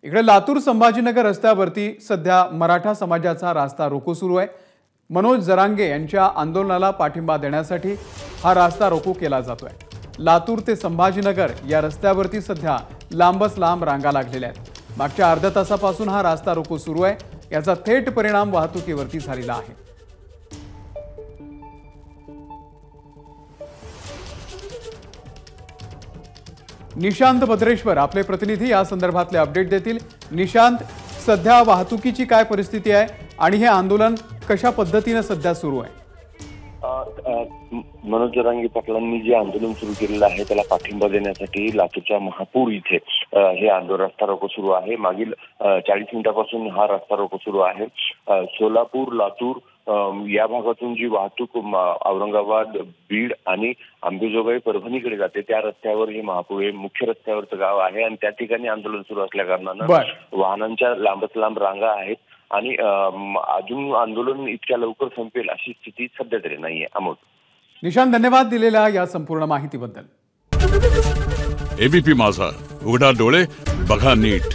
इकडे लातूर संभाजीनगर रस्त्यावरती सध्या मराठा समाजाचा रास्ता रोको सुरू आहे। मनोज जरांगे यांच्या आंदोलनाला पाठिंबा देण्यासाठी हा रास्ता रोको केला जातोय। लातूर ते संभाजीनगर या रस्त्यावरती सध्या लांबच लांब रांगा लागलेल्या आहेत। मागच्या अर्ध्या तासापासून हा रास्ता रोको सुरू आहे। याचा थेट परिणाम वाहतुकीवरती झालेला आहे। निशांत भद्रेश्वर आपले प्रतिनिधी या संदर्भातले अपडेट देतील। निशांत, सध्या वाहतुकीची काय परिस्थिती आहे आणि हे आंदोलन कशा पद्धतीने सध्या सुरू आहे? मनोज जरांगे पाटलांनी जे आंदोलन सुरू केलेलं आहे त्याला पाठिंबा देण्यासाठी लातूरच्या महापूर इथे हे आंदोलन रस्ता रोको सुरू आहे। मागील 40 मिनिटांपासून हा रस्ता रोको सुरू आहे। सोलापूर, लातूर या भागातून जी वाहतूक औरंगाबाद, बीड आणि अंबेजोगाई, परभणीकडे जाते त्या रस्त्यावर हे महापूर हे मुख्य रस्त्यावरचं गाव आहे आणि त्या ठिकाणी आंदोलन सुरू असल्या कारणानं वाहनांच्या लांबच लांब रांगा आहेत आणि अजून आंदोलन इतक्या लवकर संपेल अशी स्थिती सध्या तरी नाहीये। अमोल, निशांत, धन्यवाद दिलेल्या या संपूर्ण माहितीबद्दल। एबीपी माझा, उघडा डोळे बघा नीट।